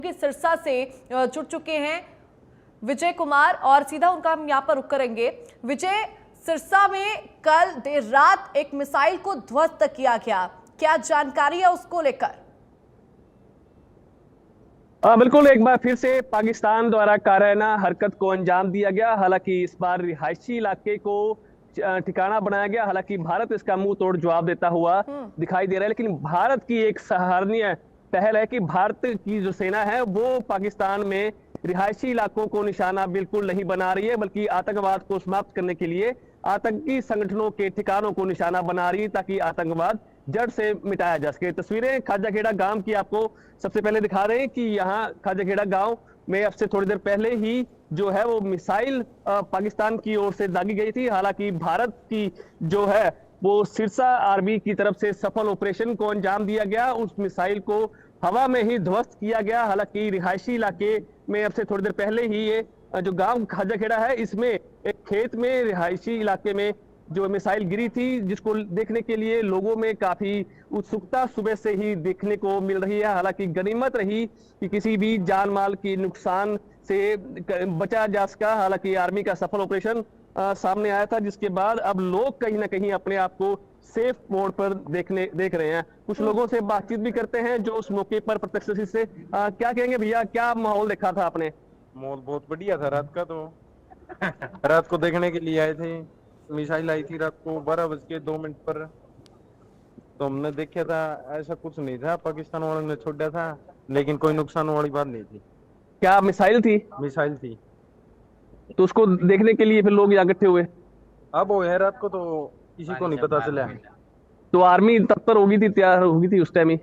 कि सिरसा से जुड़ चुके हैं विजय कुमार और सीधा उनका हम यहाँ पर रुक करेंगे। विजय, सिरसा में कल देर रात एक मिसाइल को ध्वस्त किया गया, क्या जानकारी है उसको लेकर? बिल्कुल, एक बार फिर से पाकिस्तान द्वारा काराना हरकत को अंजाम दिया गया। हालांकि इस बार रिहायशी इलाके को ठिकाना बनाया गया। हालांकि भारत इसका मुंह तोड़ जवाब देता हुआ दिखाई दे रहा है, लेकिन भारत की एक सराहनीय पहल है कि भारत की जो सेना है वो पाकिस्तान में रिहायशी इलाकों को निशाना बिल्कुल नहीं बना रही है, बल्कि आतंकवाद को समाप्त करने के लिए आतंकी संगठनों के ठिकानों को निशाना बना रही है, ताकि आतंकवाद जड़ से मिटाया जा सके। तस्वीरें खाजाखेड़ा गांव की आपको सबसे पहले दिखा रहे हैं कि यहाँ खाजाखेड़ा गांव में अब से थोड़ी देर पहले ही जो है वो मिसाइल पाकिस्तान की ओर से दागी गई थी। हालांकि भारत की जो है वो सिरसा आर्मी की तरफ से सफल ऑपरेशन को अंजाम दिया गया, उस मिसाइल को हवा में ही ध्वस्त किया गया। हालांकि रिहायशी इलाके में अब से थोड़ी देर पहले ही ये जो गांव खाजाखेड़ा है, इसमें एक खेत में रिहायशी इलाके में जो मिसाइल गिरी थी, जिसको देखने के लिए लोगों में काफी उत्सुकता सुबह से ही देखने को मिल रही है। हालांकि गनीमत रही कि किसी भी जान माल की नुकसान से बचा जा सका। हालांकि आर्मी का सफल ऑपरेशन सामने आया था, जिसके बाद अब लोग कहीं ना कहीं अपने आप को सेफ मोड पर देख रहे हैं। कुछ लोगों से बातचीत भी करते हैं जो उस मौके पर प्रत्यक्ष से क्या कहेंगे भैया, क्या माहौल देखा था आपने? माहौल बहुत बढ़िया था रात का, तो रात को देखने के लिए आए थे। मिसाइल आई थी रात को 12:02 पर, तो हमने देखा था। ऐसा कुछ नहीं था, पाकिस्तान वालों ने छोड़ा था, लेकिन कोई नुकसान वाली बात नहीं थी। क्या मिसाइल थी? मिसाइल थी, तो उसको देखने के लिए फिर लोग यहाँ इकट्ठे हुए। अब वो है रात को, तो किसी को नहीं पता चला। तो आर्मी तत्पर होगी थी, तैयार होगी थी उस टाइम ही?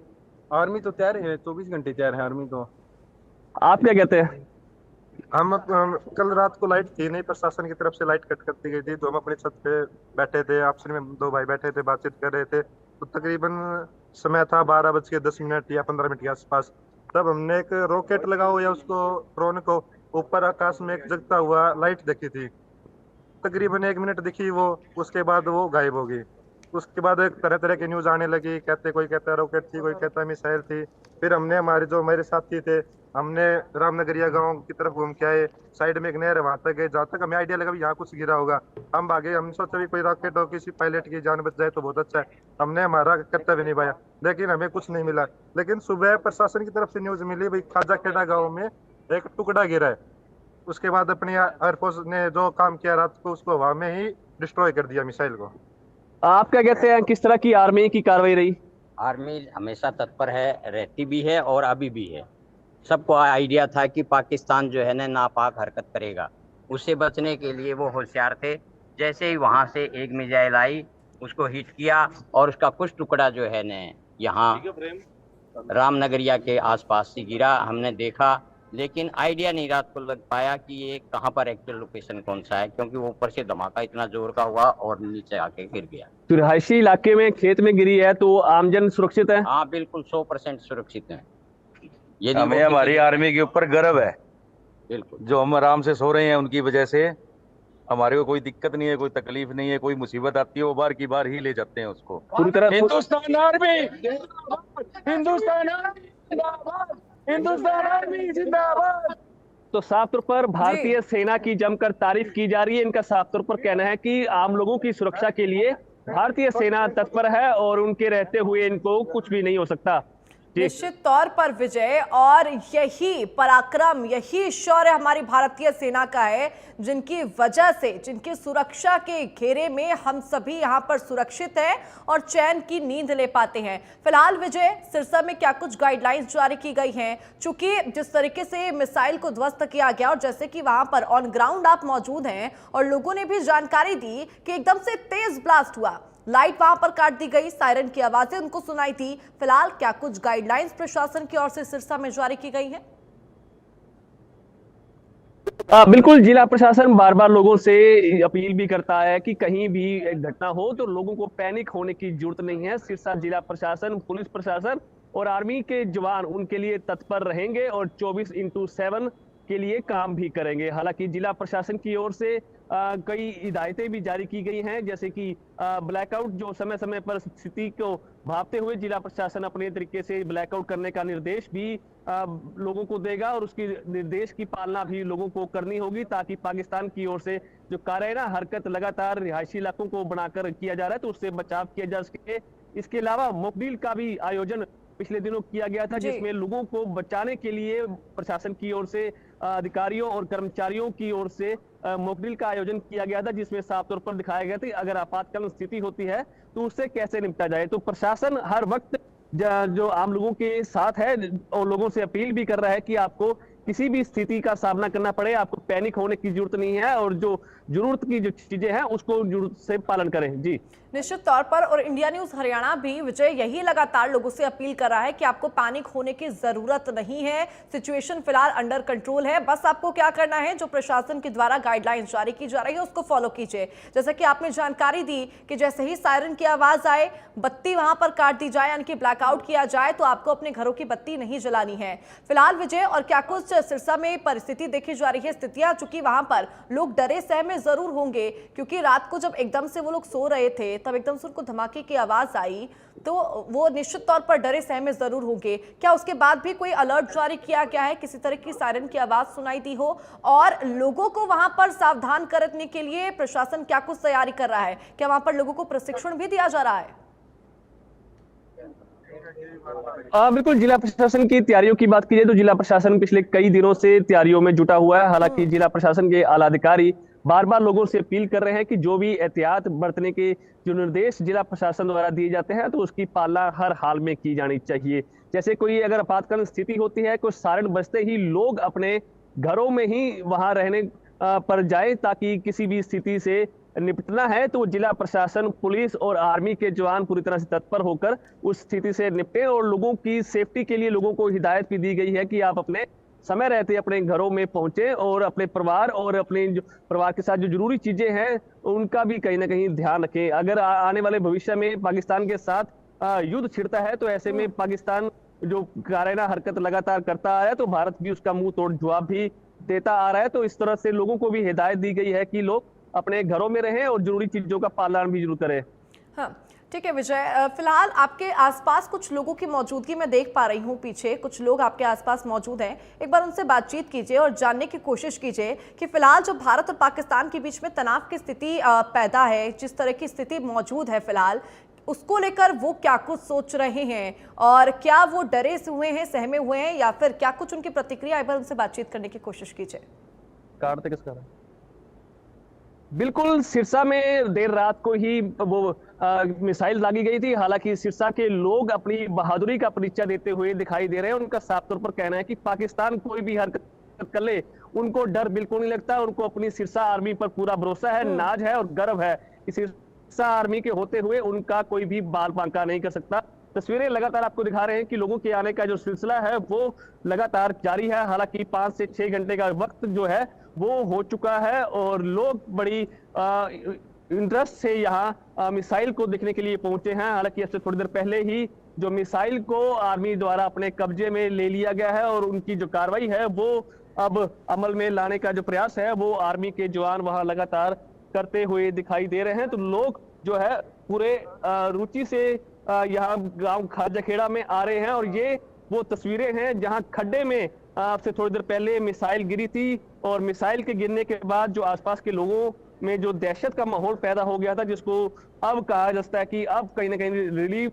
आर्मी तो तैयार है, 24 घंटे तैयार है आर्मी तो। आप क्या कहते हैं? हम कल रात को लाइट थी नहीं, प्रशासन की तरफ से लाइट कट कर दी गई थी, तो हम अपनी छत पे बैठे थे, आपस में दो भाई बैठे थे, बातचीत कर रहे थे। तो तकरीबन समय था 12:10 या 15 मिनट के आसपास। तब हमने एक रॉकेट लगा हुआ या उसको ड्रोन को ऊपर आकाश में एक जगता हुआ लाइट देखी थी। तकरीबन 1 मिनट दिखी वो, उसके बाद वो गायब हो गई। उसके बाद एक तरह तरह की न्यूज आने लगी, कोई कहता है रॉकेट थी, कोई कहता है मिसाइल थी। फिर हमने हमारे साथी थे, हमने रामनगरिया गांव की तरफ घूम के आए। साइड में एक नहर है, वहां तक गए, जहाँ तक हमें आइडिया लगा यहाँ कुछ गिरा होगा। हम भागे, हम सोचा भी कोई रॉकेट हो, किसी पायलट की जान बच जाए तो बहुत अच्छा है। हमने हमारा कर्तव्य निभाया, लेकिन हमें कुछ नहीं मिला। लेकिन सुबह प्रशासन की तरफ से न्यूज मिली, भाई खाजाखेड़ा गाँव में एक टुकड़ा गिरा है। उसके बाद अपनी एयरफोर्स ने जो काम किया रात को, उसको हवा में ही डिस्ट्रॉय कर दिया मिसाइल को। आप क्या कहते हैं, किस तरह की आर्मी की कार्रवाई रही? आर्मी हमेशा तत्पर है, रहती भी है और अभी भी है। सबको आइडिया था कि पाकिस्तान जो है ना नापाक हरकत करेगा, उससे बचने के लिए वो होशियार थे। जैसे ही वहां से एक मिसाइल आई, उसको हिट किया और उसका कुछ टुकड़ा जो है न यहाँ रामनगरिया के आसपास से गिरा। हमने देखा, लेकिन आइडिया नहीं रात को लग पाया कि ये कहाँ पर एक्चुअल लोकेशन कौन सा है, क्योंकि वो ऊपर से धमाका इतना जोर का हुआ और नीचे आके गिर गया। तो रिहायशी इलाके में खेत में गिरी है, तो आमजन सुरक्षित है? हाँ बिल्कुल, 100% सुरक्षित है। हमें हमारी आर्मी के ऊपर गर्व है, बिल्कुल। जो हम आराम से सो रहे हैं उनकी वजह से हमारे को कोई दिक्कत नहीं है, कोई तकलीफ नहीं है। कोई मुसीबत आती है वो बार की बार ही ले जाते हैं उसको। पूरी तरह हिंदुस्तान आर्मी, हिंदुस्तान आर्मी जिंदाबाद, हिंदुस्तान आर्मी जिंदाबाद। तो साफ तौर पर भारतीय सेना की जमकर तारीफ की जा रही है। इनका साफ तौर पर कहना है कि आम लोगों की सुरक्षा के लिए भारतीय सेना तत्पर है और उनके रहते हुए इनको कुछ भी नहीं हो सकता। निश्चित तौर पर विजय, और यही पराक्रम, यही शौर्य हमारी भारतीय सेना का है, जिनकी वजह से, जिनकी सुरक्षा के घेरे में हम सभी यहां पर सुरक्षित हैं और चैन की नींद ले पाते हैं। फिलहाल विजय, सिरसा में क्या कुछ गाइडलाइंस जारी की गई हैं? चूंकि जिस तरीके से मिसाइल को ध्वस्त किया गया और जैसे कि वहां पर ऑन ग्राउंड आप मौजूद हैं और लोगों ने भी जानकारी दी कि एकदम से तेज ब्लास्ट हुआ, लाइट वहां पर काट दी गई, सायरन की आवाजें उनको सुनाई थी। फिलहाल क्या कुछ गाइडलाइंस प्रशासन की ओर से सिरसा में जारी की गई है? बिल्कुल, जिला प्रशासन बार बार लोगों से अपील भी करता है कि कहीं भी एक घटना हो तो लोगों को पैनिक होने की जरूरत नहीं है। सिरसा जिला प्रशासन, पुलिस प्रशासन और आर्मी के जवान उनके लिए तत्पर रहेंगे और 24/7 के लिए काम भी करेंगे। हालांकि जिला प्रशासन की ओर से कई हिदायतें भी जारी की गई हैं, जैसे कि ब्लैकआउट जो समय समय पर स्थिति को भांपते हुए जिला प्रशासन अपने तरीके से ब्लैकआउट करने का निर्देश भी लोगों को देगा और उसकी निर्देश की पालना भी लोगों को करनी होगी, ताकि पाकिस्तान की ओर से जो कारायना हरकत लगातार रिहायशी इलाकों को बनाकर किया जा रहा है तो उससे बचाव किया जा सके। इसके अलावा मॉकड्रिल का भी आयोजन पिछले दिनों किया गया था, जिसमें लोगों को बचाने के लिए प्रशासन की ओर से अधिकारियों और कर्मचारियों की ओर से मॉकड्रिल का आयोजन किया गया था, जिसमें साफ तौर पर दिखाया गया था अगर आपातकालीन स्थिति होती है तो उससे कैसे निपटा जाए। तो प्रशासन हर वक्त जो आम लोगों के साथ है और लोगों से अपील भी कर रहा है कि आपको किसी भी स्थिति का सामना करना पड़े, आपको पैनिक होने की जरूरत नहीं है और जो जरूरत की जो चीजें हैं उसको जरूरत से पालन करें। जी निश्चित तौर पर, और इंडिया न्यूज हरियाणा भी विजय यही लगातार लोगों से अपील कर रहा है कि आपको पैनिक होने की जरूरत नहीं है, सिचुएशन फिलहाल अंडर कंट्रोल है, बस आपको क्या करना है जो प्रशासन के द्वारा गाइडलाइंस जारी की जा रही है उसको फॉलो कीजिए। जैसे कि आपने जानकारी दी कि जैसे ही सायरन की आवाज आए, बत्ती वहां पर काट दी जाए, यानी कि ब्लैकआउट किया जाए, तो आपको अपने घरों की बत्ती नहीं जलानी है। फिलहाल विजय और क्या कुछ सिरसा में परिस्थिति देखी जा रही है, स्थितियां, चूंकि वहां पर लोग डरे सहमे जरूर होंगे, क्योंकि रात को जब एकदम से वो लोग सो रहे थे तब एकदम से उनको धमाके की आवाज आई, तो वो निश्चित तौर पर डरे सहमे जरूर होंगे। क्या उसके बाद भी कोई अलर्ट जारी किया गया है, किसी तरह की सायरन की आवाज सुनाई दी हो, और लोगों को वहां पर सावधान करने के लिए प्रशासन क्या कुछ तैयारी कर रहा है? क्या वहां पर लोगों को प्रशिक्षण भी दिया जा रहा है? बिल्कुल, जिला प्रशासन की तैयारियों की बात की जाए तो जिला प्रशासन पिछले कई दिनों से तैयारियों में जुटा हुआ है। हालांकि जिला प्रशासन के आला अधिकारी बार बार लोगों से अपील कर रहे हैं कि जो भी एहतियात बरतने के जो निर्देश जिला प्रशासन द्वारा दिए जाते हैं तो उसकी पालना हर हाल में की जानी चाहिए। जैसे कोई अगर आपातकालीन स्थिति होती है, कुछ सायरन बजते ही लोग अपने घरों में ही वहां रहने पर जाए, ताकि किसी भी स्थिति से निपटना है तो जिला प्रशासन, पुलिस और आर्मी के जवान पूरी तरह से तत्पर होकर उस स्थिति से निपटे। और लोगों की सेफ्टी के लिए लोगों को हिदायत भी दी गई है कि आप अपने समय रहते अपने घरों में पहुंचे और अपने परिवार और अपने जो परिवार के साथ जो जरूरी चीजें हैं उनका भी कहीं ना कहीं ध्यान रखें। अगर आने वाले भविष्य में पाकिस्तान के साथ युद्ध छिड़ता है तो ऐसे में पाकिस्तान जो कारायना हरकत लगातार करता आ रहा है तो भारत भी उसका मुंह तोड़ जवाब भी देता आ रहा है। तो इस तरह से लोगों को भी हिदायत दी गई है कि लोग अपने घरों में रहें और जरूरी चीजों का पालन भी जरूर करें। हाँ, ठीक है विजय, फिलहाल आपके आसपास कुछ लोगों की मौजूदगी मैं देख पा रही हूँ, पीछे कुछ लोग आपके आसपास मौजूद हैं, एक बार उनसे बातचीत कीजिए और जानने की कोशिश कीजिए कि फिलहाल जो भारत और पाकिस्तान के बीच में तनाव की स्थिति पैदा है, जिस तरह की स्थिति मौजूद है फिलहाल, उसको लेकर वो क्या कुछ सोच रहे हैं और क्या वो डरे हुए हैं, सहमे हुए हैं, या फिर क्या कुछ उनकी प्रतिक्रिया, एक बार उनसे बातचीत करने की कोशिश कीजिए। काटते किसका रहा? बिल्कुल, सिरसा में देर रात को ही वो मिसाइल दागी गई थी। हालांकि सिरसा के लोग अपनी बहादुरी का परिचय देते हुए दिखाई दे रहे हैं। उनका साफ तौर पर कहना है कि पाकिस्तान कोई भी हरकत कर ले उनको डर बिल्कुल नहीं लगता। उनको अपनी सिरसा आर्मी पर पूरा भरोसा है, नाज है और गर्व है कि सिरसा आर्मी के होते हुए उनका कोई भी बाल बांका नहीं कर सकता। तस्वीरें लगातार आपको दिखा रहे हैं कि लोगों के आने का जो सिलसिला है वो लगातार जारी है। हालांकि 5 से 6 घंटे का वक्त जो है वो हो चुका है और लोग बड़ी इंटरेस्ट से यहाँ मिसाइल को देखने के लिए पहुंचे हैं। हालांकि इससे थोड़ी देर पहले ही जो मिसाइल को आर्मी द्वारा अपने कब्जे में ले लिया गया है और उनकी जो कार्रवाई है वो अब अमल में लाने का जो प्रयास है वो आर्मी के जवान वहां लगातार करते हुए दिखाई दे रहे हैं। तो लोग जो है पूरे रुचि से यहाँ गांव खाजाखेड़ा में आ रहे हैं और ये वो तस्वीरें हैं जहां खड्डे में आपसे थोड़ी देर पहले मिसाइल गिरी थी और मिसाइल के गिरने के बाद जो आसपास के लोगों में जो दहशत का माहौल पैदा हो गया था, जिसको अब कहा जाता है कि अब कहीं ना कहीं रिलीफ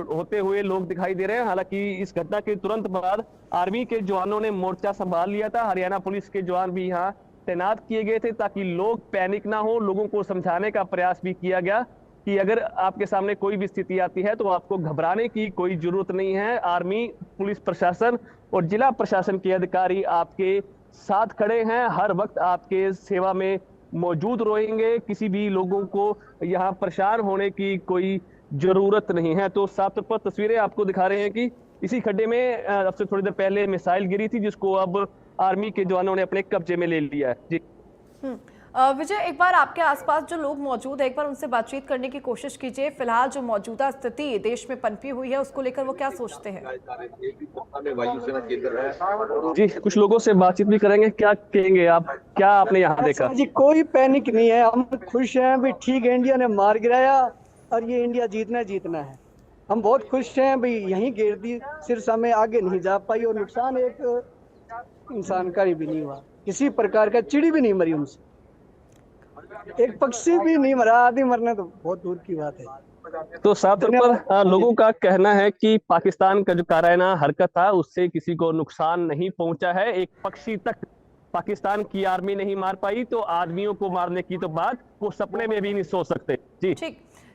होते हुए लोग दिखाई दे रहे हैं। हालांकि इस घटना के तुरंत बाद आर्मी के जवानों ने मोर्चा संभाल लिया था। हरियाणा पुलिस के जवान भी यहाँ तैनात किए गए थे ताकि लोग पैनिक ना हो। लोगों को समझाने का प्रयास भी किया गया कि अगर आपके सामने कोई भी स्थिति आती है तो आपको घबराने की कोई जरूरत नहीं है। आर्मी, पुलिस प्रशासन और जिला प्रशासन के अधिकारी आपके साथ खड़े हैं, हर वक्त आपके सेवा में मौजूद रहेंगे। किसी भी लोगों को यहाँ परेशान होने की कोई जरूरत नहीं है। तो साफ तौर पर तस्वीरें आपको दिखा रहे हैं कि इसी खड्डे में अब से थोड़ी देर पहले मिसाइल गिरी थी जिसको अब आर्मी के जवानों ने अपने कब्जे में ले लिया है। जी विजय, एक बार आपके आसपास जो लोग मौजूद है, एक बार उनसे बातचीत करने की कोशिश कीजिए। फिलहाल जो मौजूदा स्थिति देश में पनपी हुई है उसको लेकर वो क्या सोचते हैं? जी, कुछ लोगों से बातचीत भी करेंगे। क्या कहेंगे आप, क्या आपने यहाँ देखा? जी कोई पैनिक नहीं है, हम खुश हैं भी। ठीक है, इंडिया ने मार गिराया और ये इंडिया जीतना है। हम बहुत खुश हैं भाई, यहीं गिर दी सिरसा में, आगे नहीं जा पाई और नुकसान एक इंसान का भी नहीं हुआ, किसी प्रकार का चिड़ी भी नहीं मरी उनसे, एक पक्षी भी नहीं मरा। आदमी मरना तो बहुत दूर की बात है। तो साफ तौर पर लोगों का कहना है कि पाकिस्तान का जो काराना हरकत था उससे किसी को नुकसान नहीं पहुंचा है। एक पक्षी तक पाकिस्तान की आर्मी नहीं मार पाई, तो आदमियों को मारने की तो बात वो सपने में भी नहीं सोच सकते। जी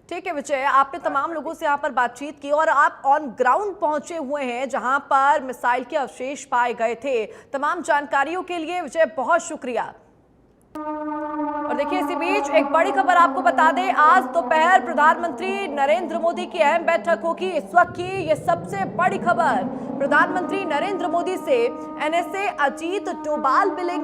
ठीक है विजय, आपने तमाम लोगों से यहाँ पर बातचीत की और आप ऑन ग्राउंड पहुंचे हुए हैं जहां पर मिसाइल के अवशेष पाए गए थे। तमाम जानकारियों के लिए विजय बहुत शुक्रिया। और देखिए, इसी बीच एक बड़ी खबर आपको बता दें, आज दोपहर प्रधानमंत्री नरेंद्र मोदी की अहम बैठक होगी। इस वक्त की ये सबसे बड़ी खबर, प्रधानमंत्री नरेंद्र मोदी से एनएसए अजीत डोभाल मिलेंगे।